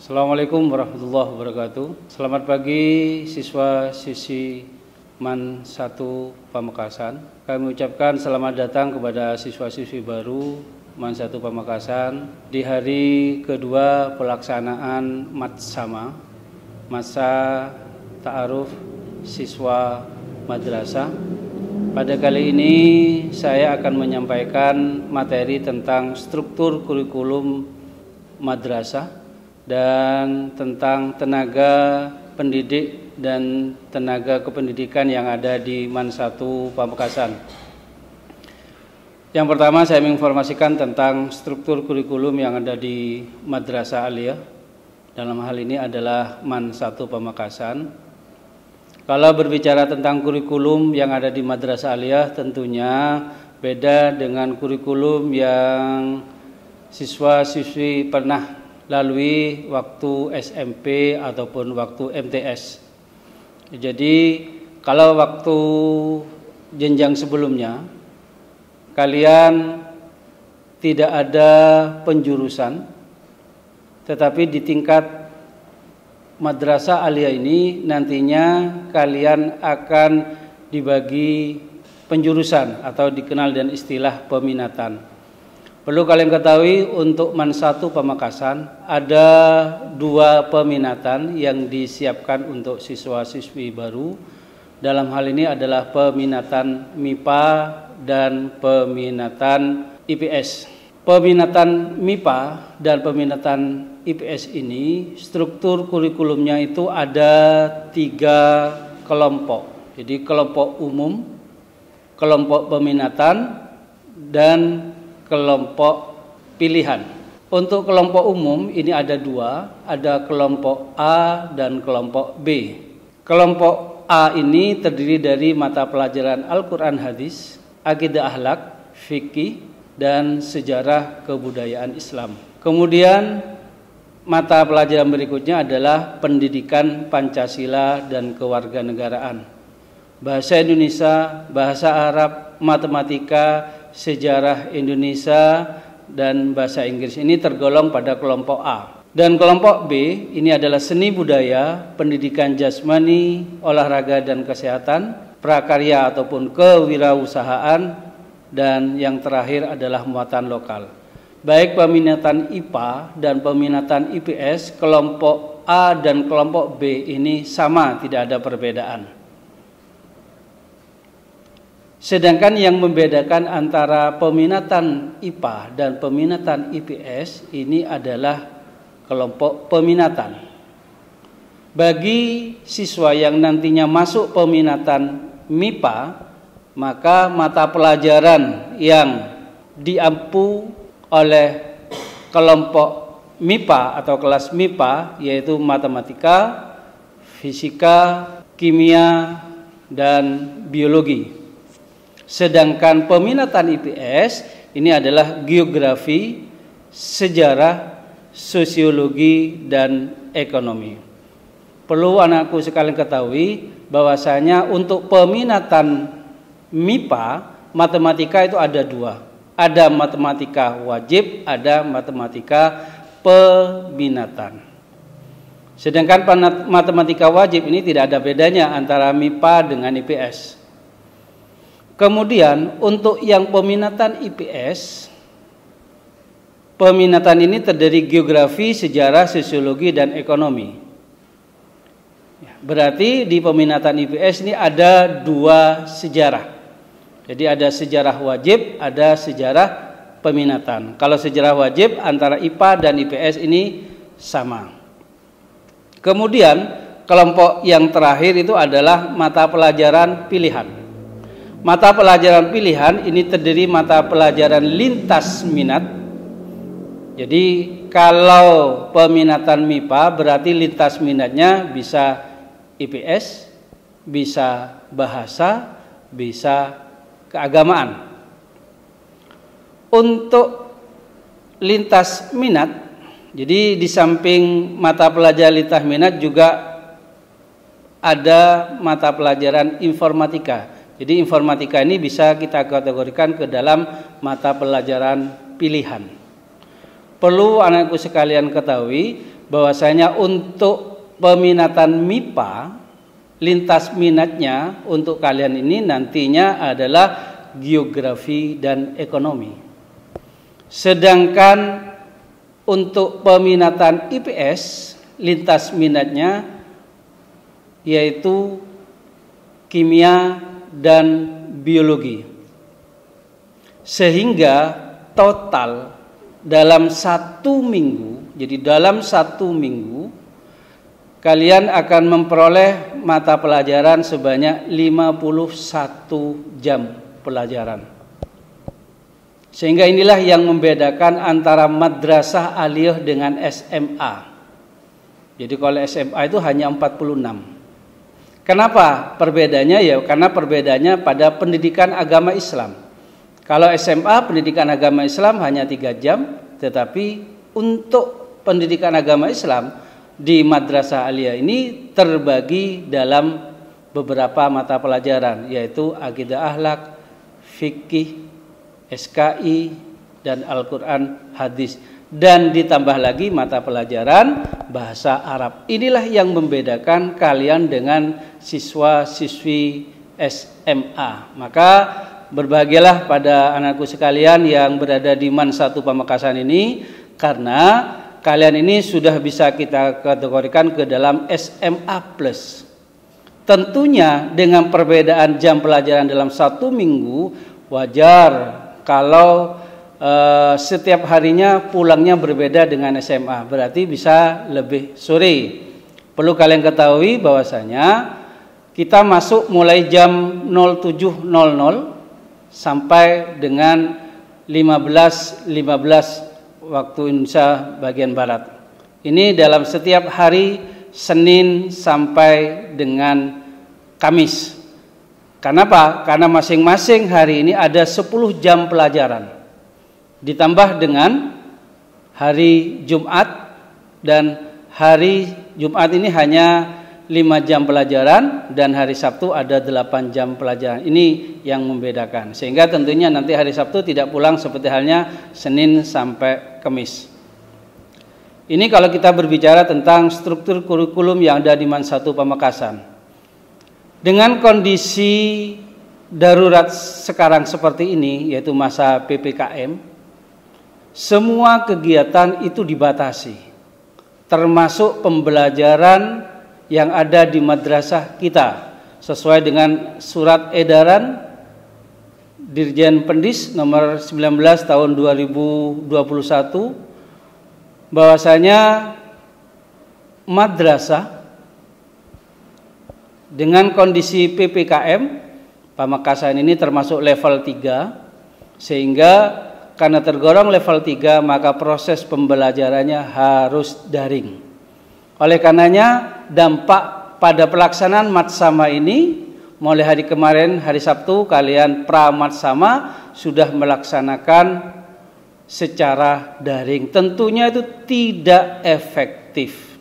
Assalamualaikum warahmatullahi wabarakatuh. Selamat pagi siswa-siswi MAN 1 Pamekasan. Kami ucapkan selamat datang kepada siswa-siswi baru MAN 1 Pamekasan di hari kedua pelaksanaan MATSAMA, masa ta'aruf siswa madrasah. Pada kali ini saya akan menyampaikan materi tentang struktur kurikulum madrasah dan tentang tenaga pendidik dan tenaga kependidikan yang ada di MAN 1 Pamekasan. Yang pertama saya menginformasikan tentang struktur kurikulum yang ada di Madrasah Aliyah. Dalam hal ini adalah MAN 1 Pamekasan. Kalau berbicara tentang kurikulum yang ada di Madrasah Aliyah, tentunya beda dengan kurikulum yang siswa-siswi pernah lalui waktu SMP ataupun waktu MTS. Jadi kalau waktu jenjang sebelumnya kalian tidak ada penjurusan, tetapi di tingkat Madrasah Aliyah ini nantinya kalian akan dibagi penjurusan atau dikenal dengan istilah peminatan. Perlu kalian ketahui untuk MAN 1 Pamekasan ada 2 peminatan yang disiapkan untuk siswa-siswi baru. Dalam hal ini adalah peminatan MIPA dan peminatan IPS. Peminatan MIPA dan peminatan IPS ini struktur kurikulumnya itu ada 3 kelompok. Jadi kelompok umum, kelompok peminatan, dan kelompok pilihan. Untuk kelompok umum ini ada 2, ada kelompok A dan kelompok B. Kelompok A ini terdiri dari mata pelajaran Al-Quran Hadis, Akidah Akhlak, Fikih, dan Sejarah Kebudayaan Islam. Kemudian mata pelajaran berikutnya adalah Pendidikan Pancasila dan Kewarganegaraan, Bahasa Indonesia, Bahasa Arab, Matematika, Sejarah Indonesia, dan Bahasa Inggris. Ini tergolong pada kelompok A. Dan kelompok B ini adalah Seni Budaya, Pendidikan Jasmani, Olahraga dan Kesehatan, Prakarya ataupun Kewirausahaan, dan yang terakhir adalah Muatan Lokal. Baik peminatan IPA dan peminatan IPS, kelompok A dan kelompok B ini sama, tidak ada perbedaan. Sedangkan yang membedakan antara peminatan IPA dan peminatan IPS ini adalah kelompok peminatan. Bagi siswa yang nantinya masuk peminatan MIPA, maka mata pelajaran yang diampu oleh kelompok MIPA atau kelas MIPA yaitu matematika, fisika, kimia, dan biologi. Sedangkan peminatan IPS ini adalah geografi, sejarah, sosiologi, dan ekonomi. Perlu anakku sekalian ketahui bahwasanya untuk peminatan MIPA, matematika itu ada 2. Ada matematika wajib, ada matematika peminatan. Sedangkan matematika wajib ini tidak ada bedanya antara MIPA dengan IPS. Kemudian untuk yang peminatan IPS, peminatan ini terdiri geografi, sejarah, sosiologi, dan ekonomi. Berarti di peminatan IPS ini ada 2 sejarah. Jadi ada sejarah wajib, ada sejarah peminatan. Kalau sejarah wajib antara IPA dan IPS ini sama. Kemudian kelompok yang terakhir itu adalah mata pelajaran pilihan. Mata pelajaran pilihan ini terdiri mata pelajaran lintas minat. Jadi kalau peminatan MIPA berarti lintas minatnya bisa IPS, bisa bahasa, bisa keagamaan. Untuk lintas minat, jadi di samping mata pelajaran lintas minat juga ada mata pelajaran informatika. Jadi informatika ini bisa kita kategorikan ke dalam mata pelajaran pilihan. Perlu anakku sekalian ketahui bahwasanya untuk peminatan MIPA, lintas minatnya untuk kalian ini nantinya adalah geografi dan ekonomi. Sedangkan untuk peminatan IPS, lintas minatnya yaitu kimia dan biologi. Sehingga total dalam 1 minggu, jadi dalam 1 minggu kalian akan memperoleh mata pelajaran sebanyak 51 jam pelajaran. Sehingga inilah yang membedakan antara madrasah aliyah dengan SMA. Jadi kalau SMA itu hanya 46. Kenapa perbedaannya? Ya karena perbedaannya pada pendidikan agama Islam. Kalau SMA pendidikan agama Islam hanya 3 jam, tetapi untuk pendidikan agama Islam di madrasah aliyah ini terbagi dalam beberapa mata pelajaran, yaitu akidah akhlak, fikih, SKI, dan Al-Quran hadis. Dan ditambah lagi mata pelajaran bahasa Arab. Inilah yang membedakan kalian dengan siswa-siswi SMA. Maka berbahagialah pada anakku sekalian yang berada di MAN 1 Pamekasan ini, karena kalian ini sudah bisa kita kategorikan ke dalam SMA plus. Tentunya dengan perbedaan jam pelajaran dalam 1 minggu, wajar kalau setiap harinya pulangnya berbeda dengan SMA, berarti bisa lebih sore. Perlu kalian ketahui bahwasanya kita masuk mulai jam 07.00 sampai dengan 15.15 waktu Indonesia bagian Barat. Ini dalam setiap hari Senin sampai dengan Kamis. Kenapa? Karena masing-masing hari ini ada 10 jam pelajaran. Ditambah dengan hari Jumat, dan hari Jumat ini hanya 5 jam pelajaran dan hari Sabtu ada 8 jam pelajaran. Ini yang membedakan. Sehingga tentunya nanti hari Sabtu tidak pulang seperti halnya Senin sampai Kamis. Ini kalau kita berbicara tentang struktur kurikulum yang ada di MAN 1 Pamekasan. Dengan kondisi darurat sekarang seperti ini, yaitu masa PPKM, semua kegiatan itu dibatasi, termasuk pembelajaran yang ada di madrasah kita, sesuai dengan surat edaran Dirjen Pendis nomor 19 tahun 2021, bahwasanya madrasah dengan kondisi PPKM Pamekasan ini termasuk level 3, sehingga karena tergolong level 3 maka proses pembelajarannya harus daring. Oleh karenanya dampak pada pelaksanaan matsama ini, mulai hari kemarin hari Sabtu kalian pramatsama sudah melaksanakan secara daring. Tentunya itu tidak efektif.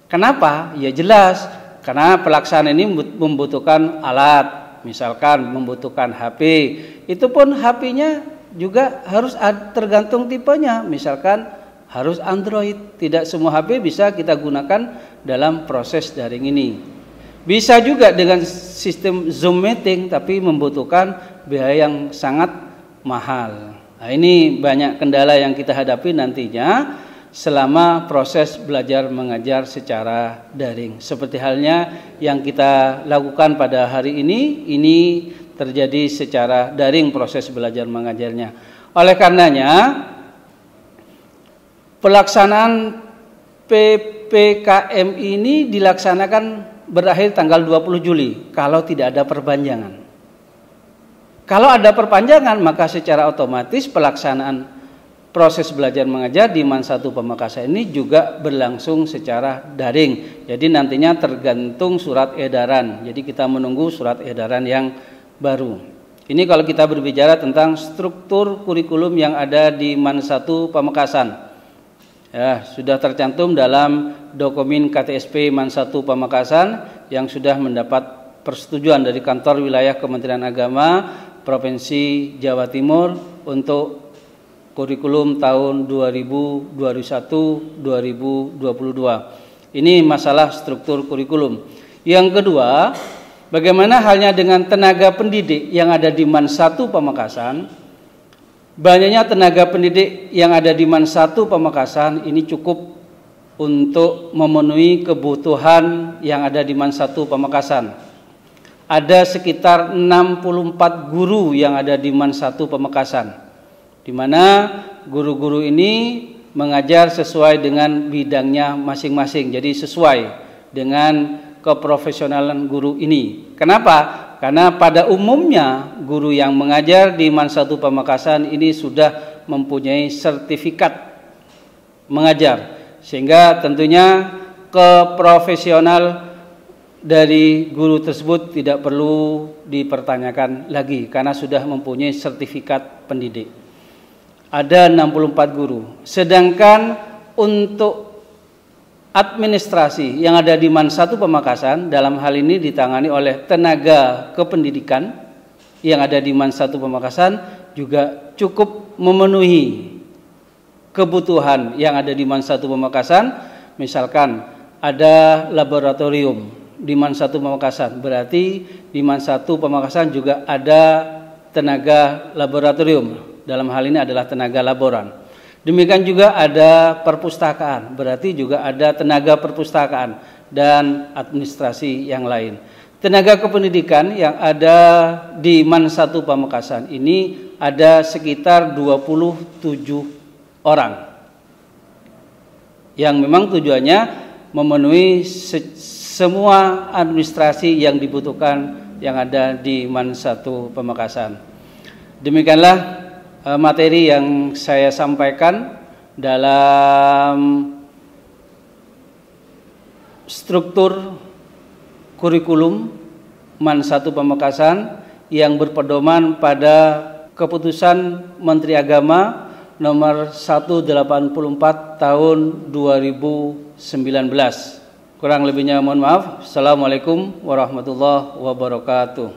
Kenapa? Ya jelas, karena pelaksanaan ini membutuhkan alat, misalkan membutuhkan HP. Itu pun HP-nya juga harus tergantung tipenya, misalkan harus Android. Tidak semua HP bisa kita gunakan dalam proses daring ini. Bisa juga dengan sistem Zoom meeting, tapi membutuhkan biaya yang sangat mahal. Nah, ini banyak kendala yang kita hadapi nantinya selama proses belajar mengajar secara daring. Seperti halnya yang kita lakukan pada hari ini terjadi secara daring proses belajar mengajarnya. Oleh karenanya pelaksanaan PPKM ini dilaksanakan berakhir tanggal 20 Juli kalau tidak ada perpanjangan. Kalau ada perpanjangan maka secara otomatis pelaksanaan proses belajar mengajar di MAN 1 Pamekasan ini juga berlangsung secara daring. Jadi nantinya tergantung surat edaran. Jadi kita menunggu surat edaran yang baru. Ini kalau kita berbicara tentang struktur kurikulum yang ada di MAN 1 Pamekasan. Ya, sudah tercantum dalam dokumen KTSP MAN 1 Pamekasan yang sudah mendapat persetujuan dari kantor wilayah Kementerian Agama Provinsi Jawa Timur untuk kurikulum tahun 2021-2022. Ini masalah struktur kurikulum. Yang kedua, bagaimana halnya dengan tenaga pendidik yang ada di MAN 1 Pamekasan? Banyaknya tenaga pendidik yang ada di MAN 1 Pamekasan ini cukup untuk memenuhi kebutuhan yang ada di MAN 1 Pamekasan. Ada sekitar 64 guru yang ada di MAN 1 Pamekasan, di mana guru-guru ini mengajar sesuai dengan bidangnya masing-masing. Jadi sesuai dengan keprofesionalan guru ini. Kenapa? Karena pada umumnya guru yang mengajar di MAN 1 Pamekasan ini sudah mempunyai sertifikat mengajar, sehingga tentunya keprofesional dari guru tersebut tidak perlu dipertanyakan lagi karena sudah mempunyai sertifikat pendidik. Ada 64 guru. Sedangkan untuk administrasi yang ada di MAN 1 Pamekasan dalam hal ini ditangani oleh tenaga kependidikan yang ada di MAN 1 Pamekasan juga cukup memenuhi kebutuhan yang ada di MAN 1 Pamekasan. Misalkan ada laboratorium di MAN 1 Pamekasan, berarti di MAN 1 Pamekasan juga ada tenaga laboratorium. Dalam hal ini adalah tenaga laboran. Demikian juga ada perpustakaan, berarti juga ada tenaga perpustakaan dan administrasi yang lain. Tenaga kependidikan yang ada di MAN 1 Pamekasan ini ada sekitar 27 orang yang memang tujuannya memenuhi semua administrasi yang dibutuhkan yang ada di MAN 1 Pamekasan. Demikianlah materi yang saya sampaikan dalam struktur kurikulum MAN 1 Pamekasan yang berpedoman pada keputusan Menteri Agama nomor 184 tahun 2019. Kurang lebihnya mohon maaf. Assalamualaikum warahmatullahi wabarakatuh.